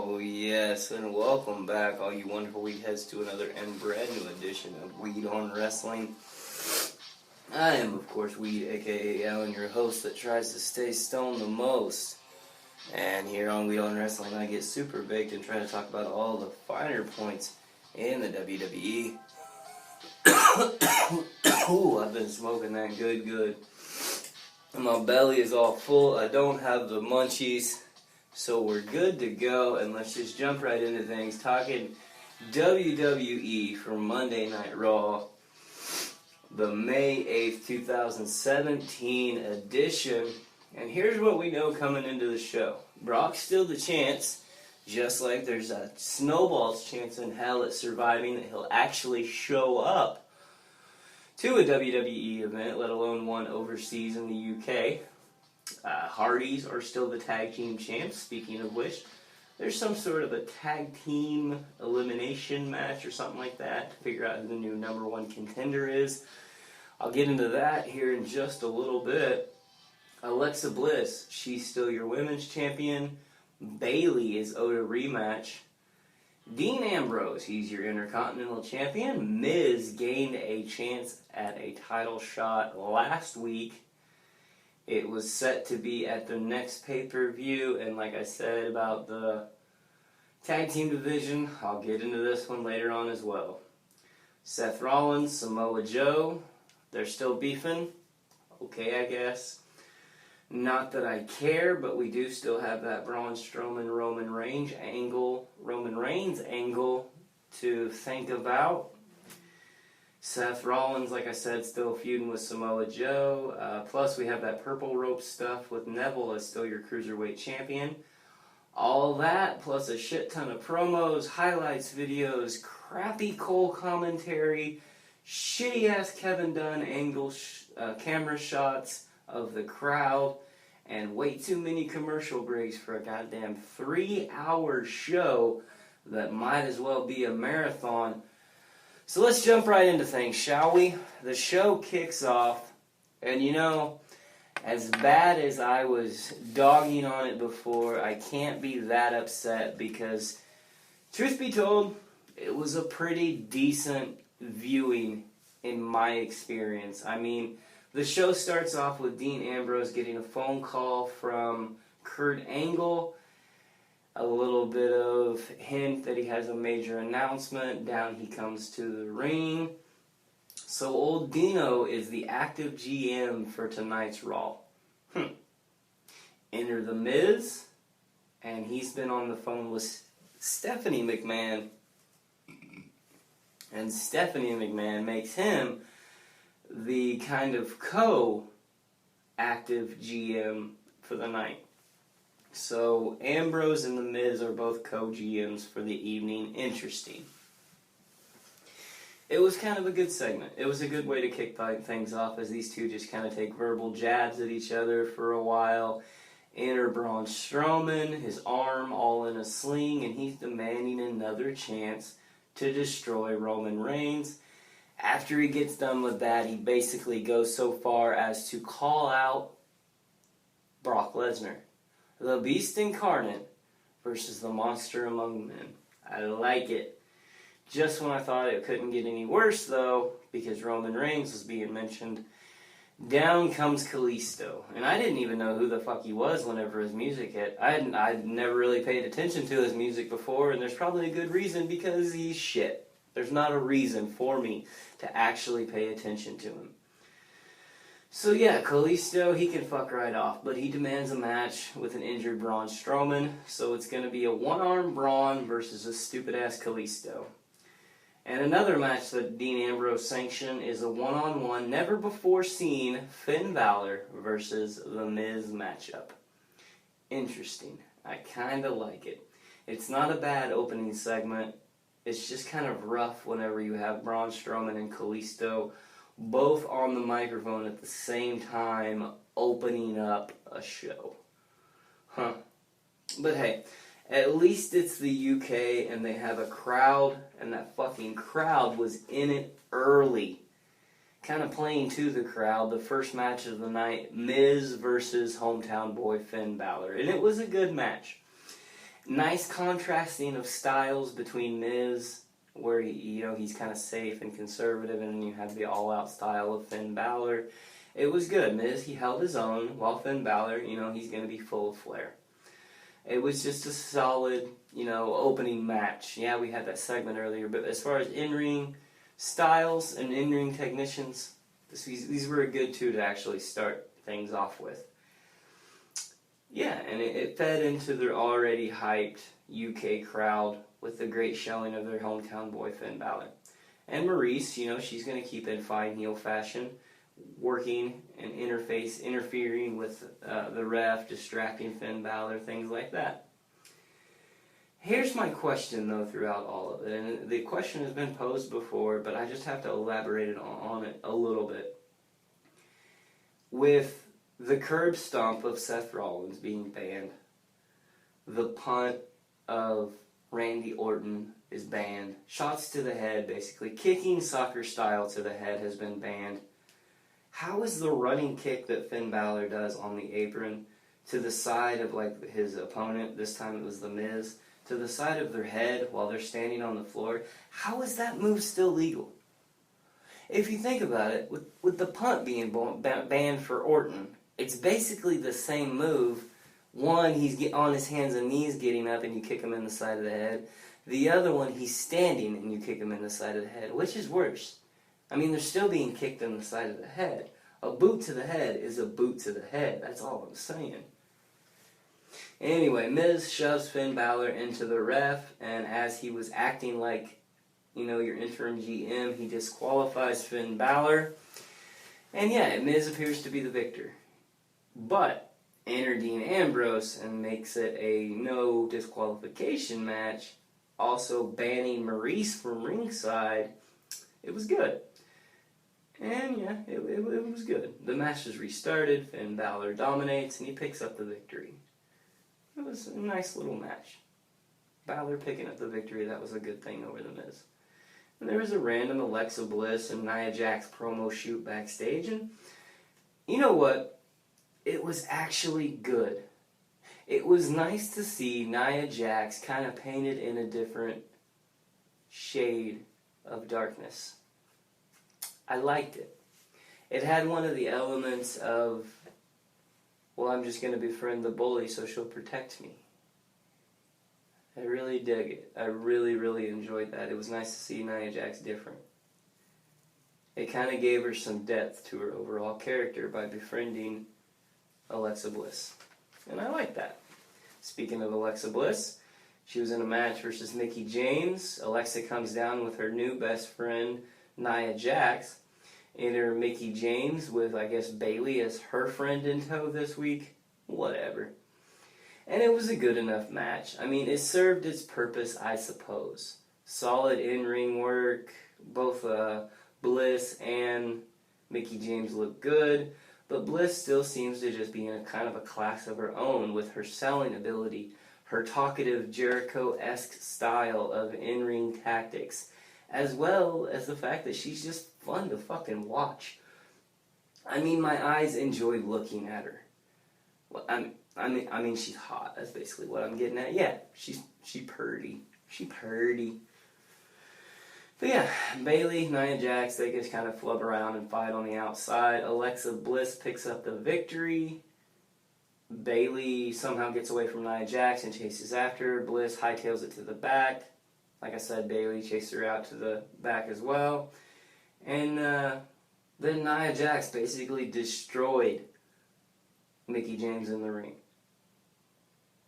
Oh, yes, and welcome back, all you wonderful weed heads, to another and brand new edition of Weed on Wrestling. I am, of course, Weed, aka Alan, your host that tries to stay stoned the most. And here on Weed on Wrestling, I get super baked and try to talk about all the finer points in the WWE. Ooh, I've been smoking that good. And my belly is all full. I don't have the munchies. So we're good to go, and let's just jump right into things. Talking WWE for Monday Night Raw, the May 8th, 2017 edition. And here's what we know coming into the show. Brock's still the chance, just like there's a snowball's chance in hell at surviving that he'll actually show up to a WWE event, let alone one overseas in the UK. Hardys are still the tag team champs. Speaking of which, there's some sort of a tag team elimination match or something like that to figure out who the new number one contender is. I'll get into that here in just a little bit. Alexa Bliss, she's still your women's champion. Bayley is owed a rematch. Dean Ambrose, he's your Intercontinental Champion. Miz gained a chance at a title shot last week. It was set to be at the next pay-per-view, and like I said about the tag team division, I'll get into this one later on as well. Seth Rollins, Samoa Joe, they're still beefing. Okay, I guess. Not that I care, but we do still have that Braun Strowman Roman Reigns angle to think about. Seth Rollins, like I said, still feuding with Samoa Joe. Plus, we have that purple rope stuff with Neville as still your Cruiserweight champion. All that, plus a shit ton of promos, highlights, videos, crappy Cole commentary, shitty-ass Kevin Dunn camera shots of the crowd, and way too many commercial breaks for a goddamn 3-hour show that might as well be a marathon. So let's jump right into things, shall we? The show kicks off, and you know, as bad as I was dogging on it before, I can't be that upset because, truth be told, it was a pretty decent viewing in my experience. I mean, the show starts off with Dean Ambrose getting a phone call from Kurt Angle. A little bit of hint that he has a major announcement. Down he comes to the ring. So old Dino is the active GM for tonight's Raw. Enter The Miz, and he's been on the phone with Stephanie McMahon. And Stephanie McMahon makes him the kind of co-active GM for the night. So, Ambrose and The Miz are both co-GMs for the evening. Interesting. It was kind of a good segment. It was a good way to kick things off as these two just kind of take verbal jabs at each other for a while. Enter Braun Strowman, his arm all in a sling, and he's demanding another chance to destroy Roman Reigns. After he gets done with that, he basically goes so far as to call out Brock Lesnar. The Beast Incarnate versus the Monster Among Men. I like it. Just when I thought it couldn't get any worse, though, because Roman Reigns was being mentioned, down comes Kalisto. And I didn't even know who the fuck he was whenever his music hit. I'd never really paid attention to his music before, and there's probably a good reason, because he's shit. There's not a reason for me to actually pay attention to him. So yeah, Kalisto, he can fuck right off, but he demands a match with an injured Braun Strowman, so it's going to be a one-arm Braun versus a stupid-ass Kalisto. And another match that Dean Ambrose sanctioned is a one-on-one, never-before-seen Finn Balor versus The Miz matchup. Interesting. I kind of like it. It's not a bad opening segment. It's just kind of rough whenever you have Braun Strowman and Kalisto both on the microphone at the same time opening up a show. But hey, at least it's the UK and they have a crowd, and that fucking crowd was in it early. Kind of playing to the crowd, the first match of the night, Miz versus hometown boy Finn Balor. And it was a good match. Nice contrasting of styles between Miz, where he's kind of safe and conservative, and then you have the all-out style of Finn Balor. It was good. Miz, he held his own, while Finn Balor, he's going to be full of flair. It was just a solid, opening match. Yeah, we had that segment earlier, but as far as in-ring styles and in-ring technicians, these were a good two to actually start things off with. Yeah, and it fed into their already hyped UK crowd with the great showing of their hometown boy, Finn Balor. And Maurice, she's going to keep in fine heel fashion, working and interfering with the ref, distracting Finn Balor, things like that. Here's my question, though, throughout all of it. And the question has been posed before, but I just have to elaborate on it a little bit. With the curb stomp of Seth Rollins being banned, the punt of Randy Orton is banned, shots to the head, basically, kicking soccer style to the head has been banned. How is the running kick that Finn Balor does on the apron to the side of his opponent, this time it was The Miz, to the side of their head while they're standing on the floor, how is that move still legal? If you think about it, with the punt being banned for Orton, it's basically the same move. One, he's on his hands and knees getting up and you kick him in the side of the head. The other one, he's standing and you kick him in the side of the head. Which is worse? I mean, they're still being kicked in the side of the head. A boot to the head is a boot to the head. That's all I'm saying. Anyway, Miz shoves Finn Balor into the ref, and as he was acting like, your interim GM, he disqualifies Finn Balor. And yeah, Miz appears to be the victor. But enter Dean Ambrose and makes it a no disqualification match, also banning Maurice from ringside. It was good. And yeah, it was good. The match is restarted, Finn Balor dominates, and he picks up the victory. It was a nice little match. Balor picking up the victory, that was a good thing over The Miz. And there was a random Alexa Bliss and Nia Jax promo shoot backstage, and you know what? It was actually good. It was nice to see Nia Jax kind of painted in a different shade of darkness. I liked it. It had one of the elements of, well, I'm just going to befriend the bully so she'll protect me. I really dig it. I really, really enjoyed that. It was nice to see Nia Jax different. It kind of gave her some depth to her overall character by befriending Alexa Bliss. And I like that. Speaking of Alexa Bliss, she was in a match versus Mickie James. Alexa comes down with her new best friend, Nia Jax. Enter Mickie James with, I guess, Bayley as her friend in tow this week. Whatever. And it was a good enough match. I mean, it served its purpose, I suppose. Solid in-ring work. Both Bliss and Mickie James look good. But Bliss still seems to just be in a kind of a class of her own with her selling ability, her talkative Jericho-esque style of in-ring tactics, as well as the fact that she's just fun to fucking watch. I mean, my eyes enjoy looking at her. Well, I mean, she's hot. That's basically what I'm getting at. Yeah, she purty. She purty. But yeah, Bayley, Nia Jax, they just kind of flub around and fight on the outside. Alexa Bliss picks up the victory. Bayley somehow gets away from Nia Jax and chases after her. Bliss hightails it to the back. Like I said, Bayley chased her out to the back as well. And then Nia Jax basically destroyed Mickie James in the ring.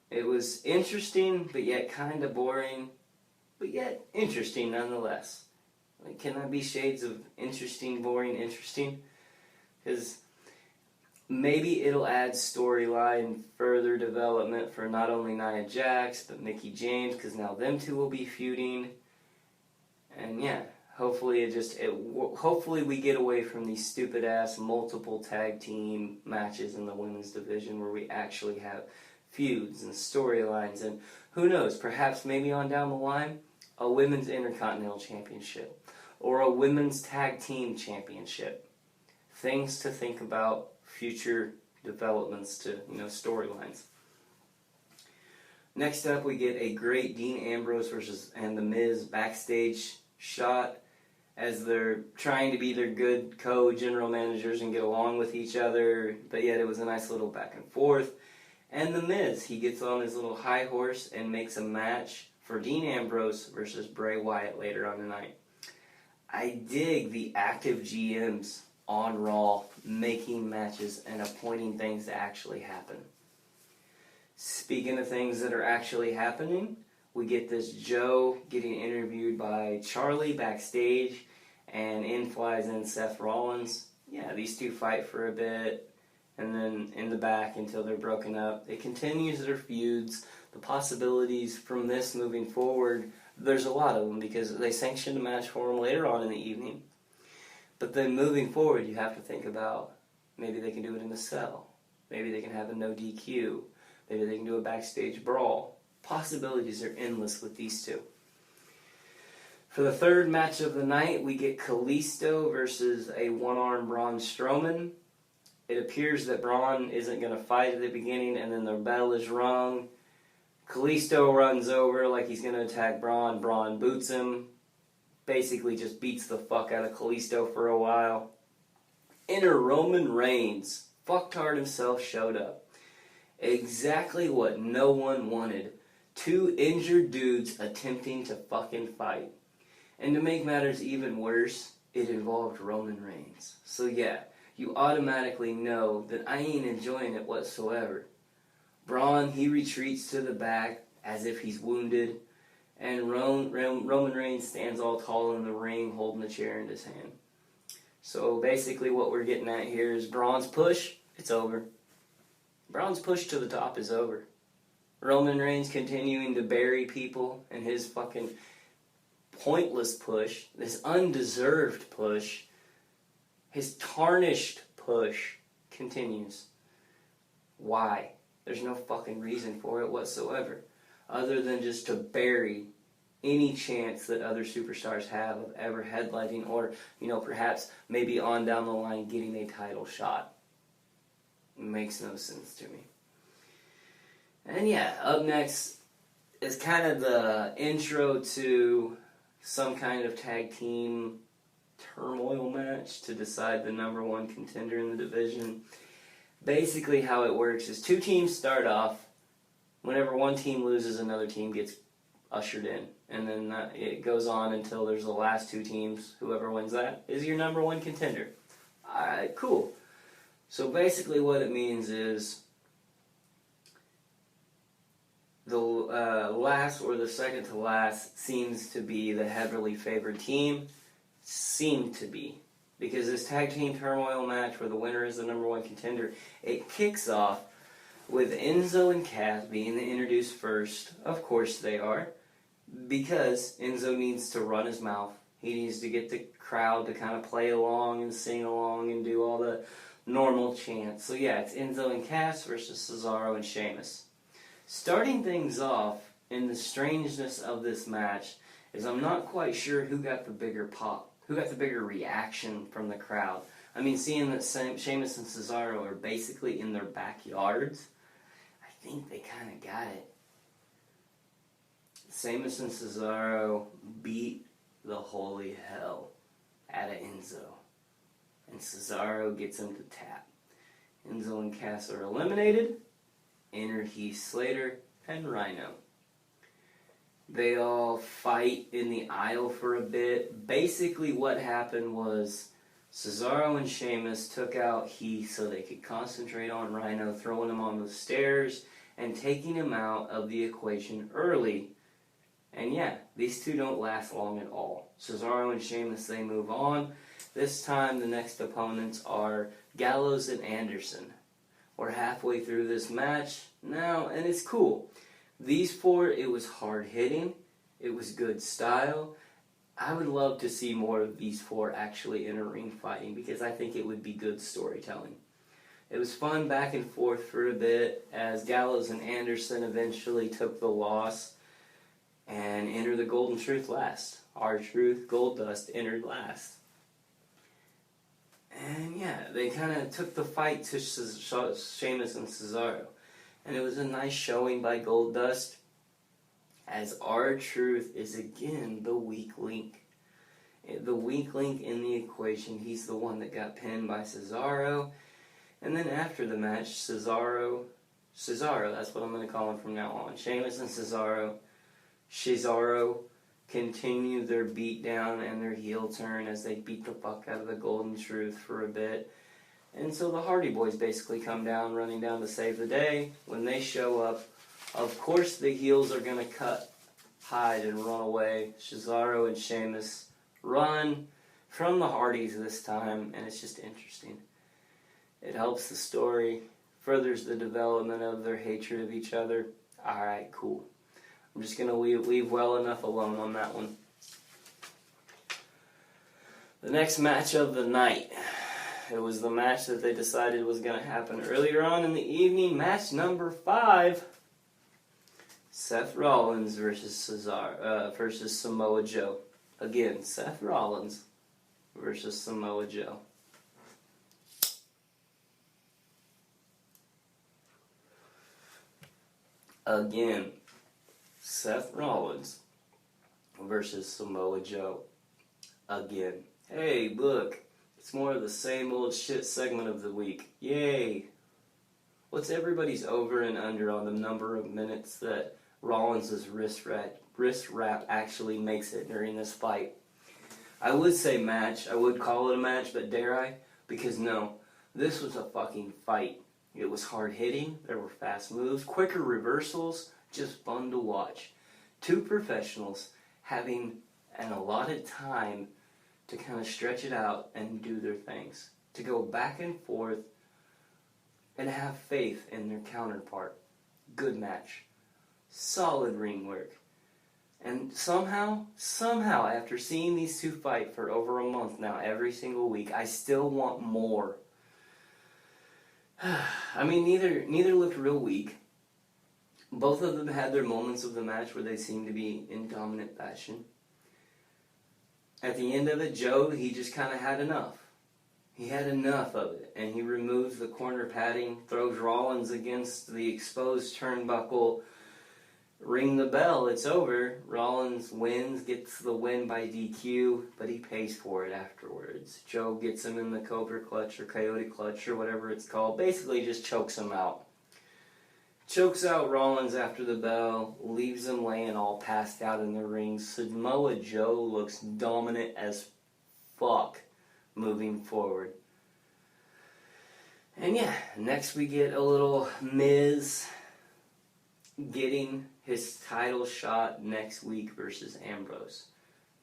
It was interesting, but yet kind of boring, but yet interesting nonetheless. Like, can that be shades of interesting, boring, interesting? Because maybe it'll add storyline, further development for not only Nia Jax, but Mickie James, because now them two will be feuding. And yeah, hopefully hopefully we get away from these stupid-ass multiple tag team matches in the women's division where we actually have feuds and storylines, and who knows, perhaps maybe on down the line, a women's Intercontinental Championship or a women's tag team championship. Things to think about, future developments to, storylines. Next up, we get a great Dean Ambrose and The Miz backstage shot as they're trying to be their good co-general managers and get along with each other, but yet it was a nice little back and forth. And The Miz, he gets on his little high horse and makes a match for Dean Ambrose versus Bray Wyatt later on the night. I dig the active GMs on Raw making matches and appointing things to actually happen. Speaking of things that are actually happening, we get this Joe getting interviewed by Charlie backstage, and in flies in Seth Rollins. Yeah, these two fight for a bit, and then in the back until they're broken up. It continues their feuds. The possibilities from this moving forward, there's a lot of them because they sanctioned a match for them later on in the evening. But then moving forward, you have to think about maybe they can do it in a cell. Maybe they can have a no DQ. Maybe they can do a backstage brawl. Possibilities are endless with these two. For the third match of the night, we get Kalisto versus a one-armed Braun Strowman. It appears that Braun isn't going to fight at the beginning, and then the bell is rung. Kalisto runs over like he's going to attack Braun. Braun boots him. Basically just beats the fuck out of Kalisto for a while. Enter Roman Reigns. Fucktard himself showed up. Exactly what no one wanted. Two injured dudes attempting to fucking fight. And to make matters even worse, it involved Roman Reigns. So yeah, you automatically know that I ain't enjoying it whatsoever. Braun, he retreats to the back as if he's wounded, and Roman Reigns stands all tall in the ring holding a chair in his hand. So basically what we're getting at here is Braun's push, it's over. Braun's push to the top is over. Roman Reigns continuing to bury people in his fucking pointless push, this undeserved push, his tarnished push continues. Why? There's no fucking reason for it whatsoever, other than just to bury any chance that other superstars have of ever headlighting or, perhaps maybe on down the line getting a title shot. It makes no sense to me. And yeah, up next is kind of the intro to some kind of tag team turmoil match to decide the number one contender in the division. Basically how it works is two teams start off. Whenever one team loses, another team gets ushered in. And then it goes on until there's the last two teams. Whoever wins that is your number one contender. Alright, cool. So basically what it means is the last or the second to last seems to be the heavily favored team. Seem to be. Because this tag team turmoil match where the winner is the number one contender, it kicks off with Enzo and Cass being introduced first. Of course they are. Because Enzo needs to run his mouth. He needs to get the crowd to kind of play along and sing along and do all the normal chants. So yeah, it's Enzo and Cass versus Cesaro and Sheamus. Starting things off in the strangeness of this match is I'm not quite sure who got the bigger pop, who got the bigger reaction from the crowd. I mean, seeing that Sheamus and Cesaro are basically in their backyards, I think they kind of got it. Sheamus and Cesaro beat the holy hell out of Enzo. And Cesaro gets him to tap. Enzo and Cass are eliminated. Enter Heath Slater and Rhino. They all fight in the aisle for a bit. Basically what happened was Cesaro and Sheamus took out Heath so they could concentrate on Rhino, throwing him on the stairs and taking him out of the equation early. And yeah, these two don't last long at all. Cesaro and Sheamus, they move on. This time the next opponents are Gallows and Anderson. We're halfway through this match now, and it's cool. These four, it was hard-hitting. It was good style. I would love to see more of these four actually in a ring fighting because I think it would be good storytelling. It was fun back and forth for a bit as Gallows and Anderson eventually took the loss and entered the Golden Truth last. R-Truth, Goldust entered last. And yeah, they kind of took the fight to Sheamus and Cesaro. And it was a nice showing by Goldust. as R-Truth is again the weak link. The weak link in the equation. He's the one that got pinned by Cesaro. And then after the match, Cesaro, that's what I'm going to call him from now on. Sheamus and Cesaro continue their beatdown and their heel turn as they beat the fuck out of the Golden Truth for a bit. And so the Hardy Boys basically come down, running down to save the day. When they show up, of course the heels are going to cut, hide, and run away. Cesaro and Sheamus run from the Hardys this time, and it's just interesting. It helps the story, furthers the development of their hatred of each other. Alright, cool. I'm just going to leave well enough alone on that one. The next match of the night. It was the match that they decided was going to happen earlier on in the evening. Match number 5. Seth Rollins versus Samoa Joe. Again, Seth Rollins versus Samoa Joe. Again, Seth Rollins versus Samoa Joe. Again. Hey, look, it's more of the same old shit segment of the week. Yay! What's everybody's over and under on the number of minutes that Rollins' wrist wrap actually makes it during this fight? I would say match. I would call it a match, but dare I? Because no, this was a fucking fight. It was hard hitting, there were fast moves, quicker reversals, just fun to watch. Two professionals having an allotted time to kind of stretch it out and do their things. To go back and forth and have faith in their counterpart. Good match. Solid ring work. And somehow, after seeing these two fight for over a month now, every single week, I still want more. I mean, neither looked real weak. Both of them had their moments of the match where they seemed to be in dominant fashion. At the end of it, Joe, he just kind of had enough. He had enough of it, and he removes the corner padding, throws Rollins against the exposed turnbuckle, ring the bell, it's over. Rollins wins, gets the win by DQ, but he pays for it afterwards. Joe gets him in the Cobra Clutch or Coyote Clutch or whatever it's called, basically just chokes him out. Chokes out Rollins after the bell, leaves him laying all passed out in the ring. Samoa Joe looks dominant as fuck moving forward. And yeah, next we get a little Miz getting his title shot next week versus Ambrose.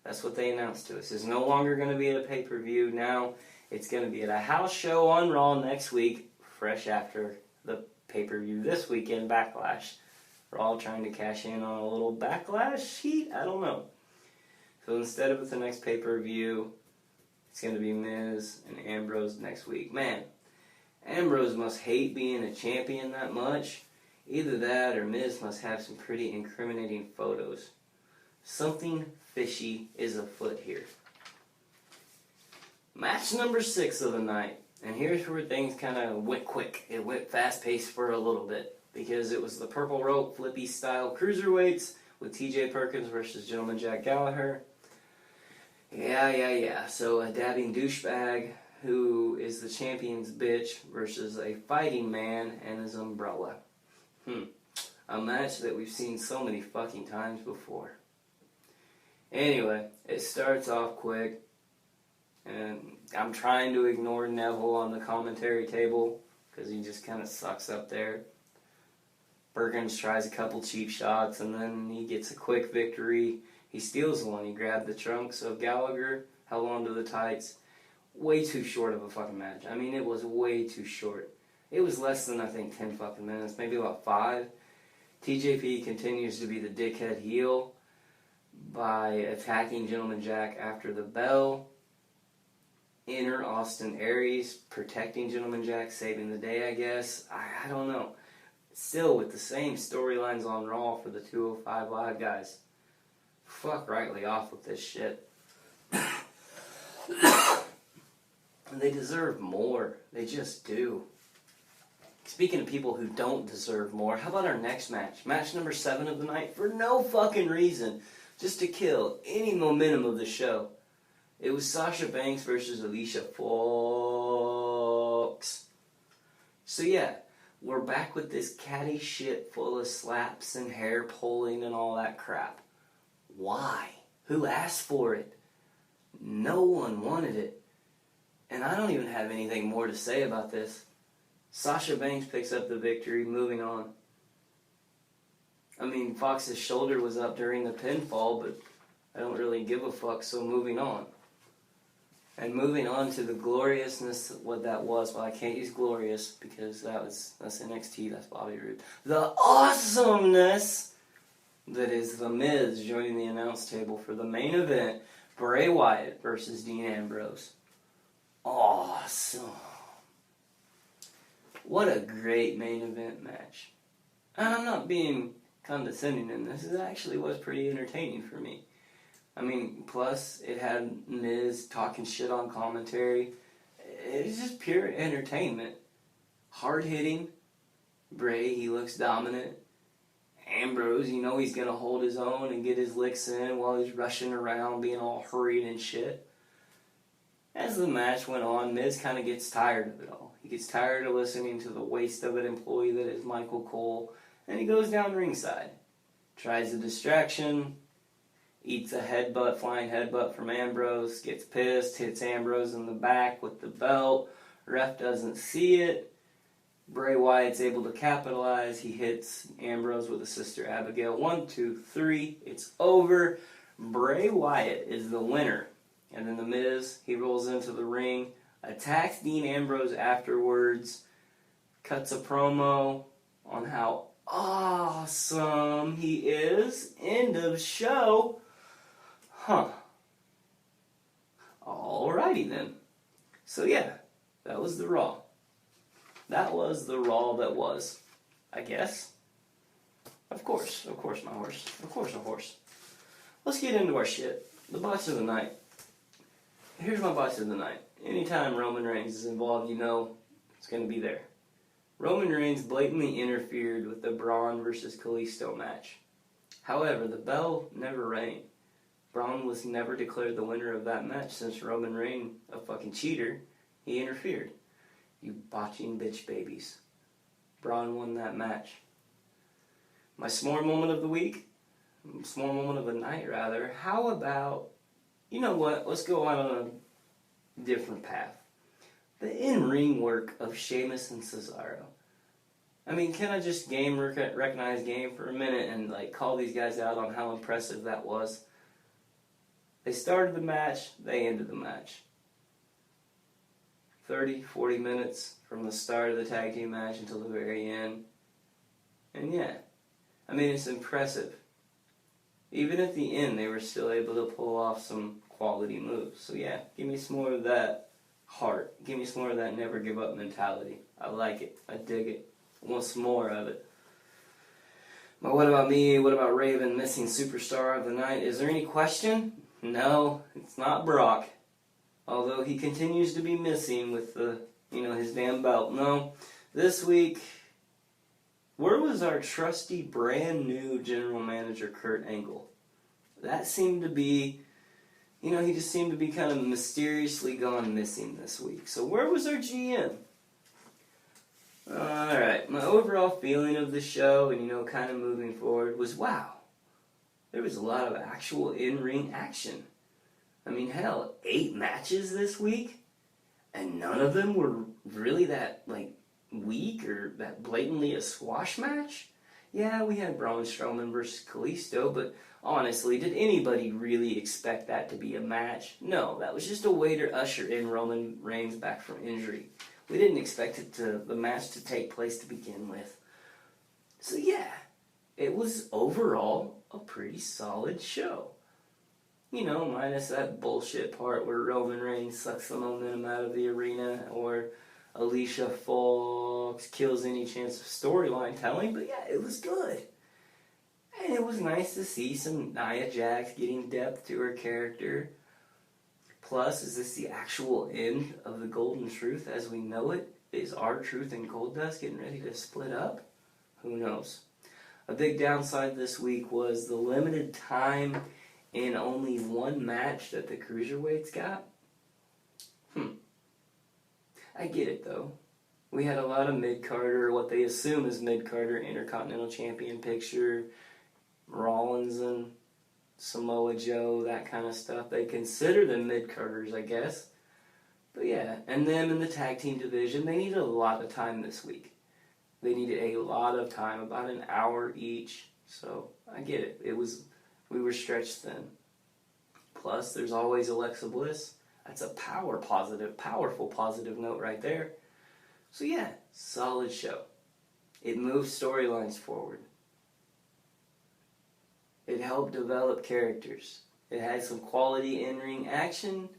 That's what they announced to us. It's no longer going to be at a pay-per-view. Now it's going to be at a house show on Raw next week, fresh after the pay-per-view this weekend, Backlash. We're all trying to cash in on a little Backlash heat? I don't know. So instead of the next pay-per-view, it's going to be Miz and Ambrose next week. Man, Ambrose must hate being a champion that much. Either that or Miz must have some pretty incriminating photos. Something fishy is afoot here. Match number 6 of the night. And here's where things kind of went quick. It went fast-paced for a little bit. Because it was the purple rope flippy style cruiserweights with TJ Perkins versus Gentleman Jack Gallagher. Yeah. So a dabbing douchebag who is the champion's bitch versus a fighting man and his umbrella. A match that we've seen so many fucking times before. Anyway, it starts off quick. And I'm trying to ignore Neville on the commentary table because he just kind of sucks up there. Perkins tries a couple cheap shots and then he gets a quick victory. He steals one. He grabbed the trunks of Gallagher, held onto the tights. Way too short of a fucking match. I mean, it was way too short. It was less than, I think, 10 fucking minutes, maybe about 5. TJP continues to be the dickhead heel by attacking Gentleman Jack after the bell. Inner Austin Aries protecting Gentleman Jack, saving the day, I guess. I don't know. Still with the same storylines on Raw for the 205 Live guys. Fuck rightly off with this shit. They deserve more. They just do. Speaking of people who don't deserve more, how about our next match? Match number 7 of the night, for no fucking reason, just to kill any momentum of the show. It was Sasha Banks versus Alicia Fox. So yeah, we're back with this catty shit full of slaps and hair pulling and all that crap. Why? Who asked for it? No one wanted it. And I don't even have anything more to say about this. Sasha Banks picks up the victory, moving on. I mean, Fox's shoulder was up during the pinfall, but I don't really give a fuck, so moving on. And moving on to the gloriousness of what that was. Well, I can't use glorious because that's NXT, that's Bobby Roode. The awesomeness that is The Miz joining the announce table for the main event, Bray Wyatt versus Dean Ambrose. Awesome. What a great main event match. And I'm not being condescending in this. It actually was pretty entertaining for me. I mean, plus it had Miz talking shit on commentary. It's just pure entertainment. Hard-hitting. Bray, he looks dominant. Ambrose, you know he's going to hold his own and get his licks in while he's rushing around being all hurried and shit. As the match went on, Miz kind of gets tired of it all. He gets tired of listening to the waste of an employee that is Michael Cole, and he goes down ringside. Tries a distraction, eats a headbutt, flying headbutt from Ambrose, gets pissed, hits Ambrose in the back with the belt. Ref doesn't see it. Bray Wyatt's able to capitalize. He hits Ambrose with a Sister Abigail. 1, 2, 3. It's over. Bray Wyatt is the winner. And then The Miz, he rolls into the ring, attacks Dean Ambrose afterwards, cuts a promo on how awesome he is. End of show. Alrighty then. So yeah, that was the Raw. That was the Raw that was, I guess. Of course, my horse. Of course, a horse. Let's get into our shit. The botch of the night. Here's my botch of the night. Anytime Roman Reigns is involved, you know it's going to be there. Roman Reigns blatantly interfered with the Braun versus Kalisto match. However, the bell never rang. Braun was never declared the winner of that match since Roman Reigns, a fucking cheater, he interfered. You botching bitch babies. Braun won that match. My s'more moment of the week? S'more moment of the night, rather. How about, you know what, let's go on a different path. The in-ring work of Sheamus and Cesaro. I mean, can I just recognize game for a minute and call these guys out on how impressive that was? They started the match, they ended the match. 30, 40 minutes from the start of the tag team match until the very end. And yeah, I mean, it's impressive. Even at the end, they were still able to pull off some quality moves. So yeah, give me some more of that heart. Give me some more of that never give up mentality. I like it. I dig it. I want some more of it. But what about me? What about Raven, missing superstar of the night? Is there any question? No, it's not Brock. Although he continues to be missing with his damn belt. No, this week, where was our trusty brand new general manager, Kurt Angle? That seemed to be, he just seemed to be kind of mysteriously gone missing this week. So where was our GM? Alright, my overall feeling of the show and, kind of moving forward was, wow, there was a lot of actual in-ring action. I mean, hell, 8 matches this week, and none of them were really that, weak or that blatantly a squash match? Yeah, we had Braun Strowman versus Kalisto, but honestly, did anybody really expect that to be a match? No, that was just a way to usher in Roman Reigns back from injury. We didn't expect the match to take place to begin with. So yeah, it was overall a pretty solid show. Minus that bullshit part where Roman Reigns sucks the momentum out of the arena, or Alicia Fox kills any chance of storyline telling, but yeah, it was good. And it was nice to see some Nia Jax getting depth to her character. Plus, is this the actual end of the Golden Truth as we know it? Is R-Truth and Goldust getting ready to split up? Who knows? A big downside this week was the limited time in only one match that the Cruiserweights got. I get it, though. We had a lot of mid-carder, what they assume is mid-carder Intercontinental Champion picture, Rollins and Samoa Joe, that kind of stuff. They consider them mid-carders, I guess. But yeah, and them in the tag team division, they needed a lot of time this week. They needed a lot of time, about an hour each. So I get it. We were stretched thin. Plus, there's always Alexa Bliss. That's a powerful positive note right there. So yeah, solid show. It moved storylines forward. It helped develop characters. It had some quality in-ring action.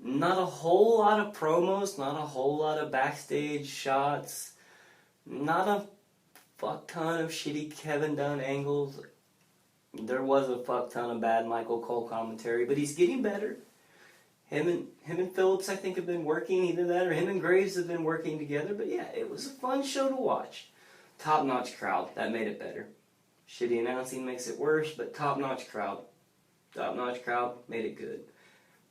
Not a whole lot of promos, not a whole lot of backstage shots, not a fuck ton of shitty Kevin Dunn angles. There was a fuck ton of bad Michael Cole commentary, but he's getting better. Him and Phillips, I think, have been working, either that or him and Graves have been working together. But yeah, it was a fun show to watch. Top-notch crowd, that made it better. Shitty announcing makes it worse, but top-notch crowd. Top-notch crowd made it good.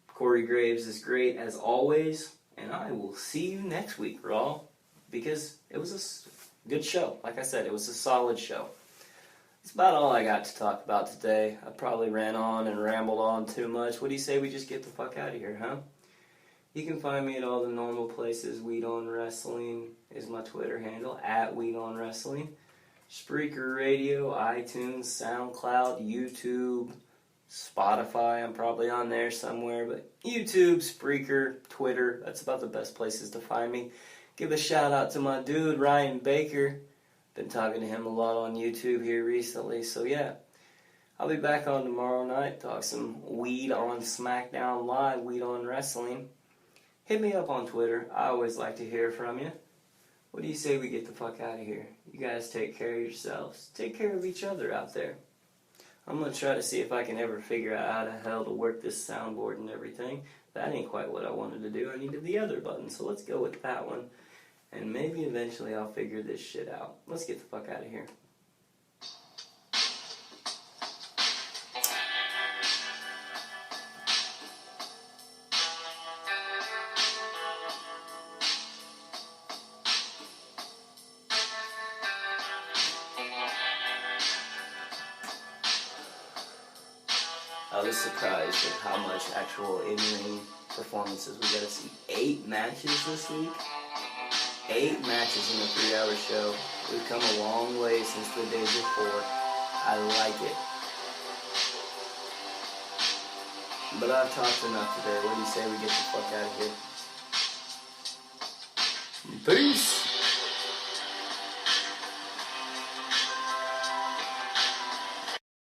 Corey Graves is great as always, and I will see you next week, Raw, because it was a good show. Like I said, it was a solid show. That's about all I got to talk about today. I probably ran on and rambled on too much. What do you say we just get the fuck out of here, huh? You can find me at all the normal places. Weed on Wrestling is my Twitter handle, at Weed on Wrestling. Spreaker Radio, iTunes, SoundCloud, YouTube, Spotify, I'm probably on there somewhere, but YouTube, Spreaker, Twitter, that's about the best places to find me. Give a shout out to my dude, Ryan Baker. Been talking to him a lot on YouTube here recently, so yeah. I'll be back on tomorrow night, talk some Weed on SmackDown Live, Weed on Wrestling. Hit me up on Twitter. I always like to hear from you. What do you say we get the fuck out of here? You guys take care of yourselves. Take care of each other out there. I'm going to try to see if I can ever figure out how the hell to work this soundboard and everything. That ain't quite what I wanted to do. I needed the other button, so let's go with that one. And maybe eventually I'll figure this shit out. Let's get the fuck out of here. I was surprised at how much actual in-ring performances we got to see. 8 matches this week. 8 matches in a 3-hour show. We've come a long way since the days before. I like it. But I've talked enough today. What do you say we get the fuck out of here? Peace!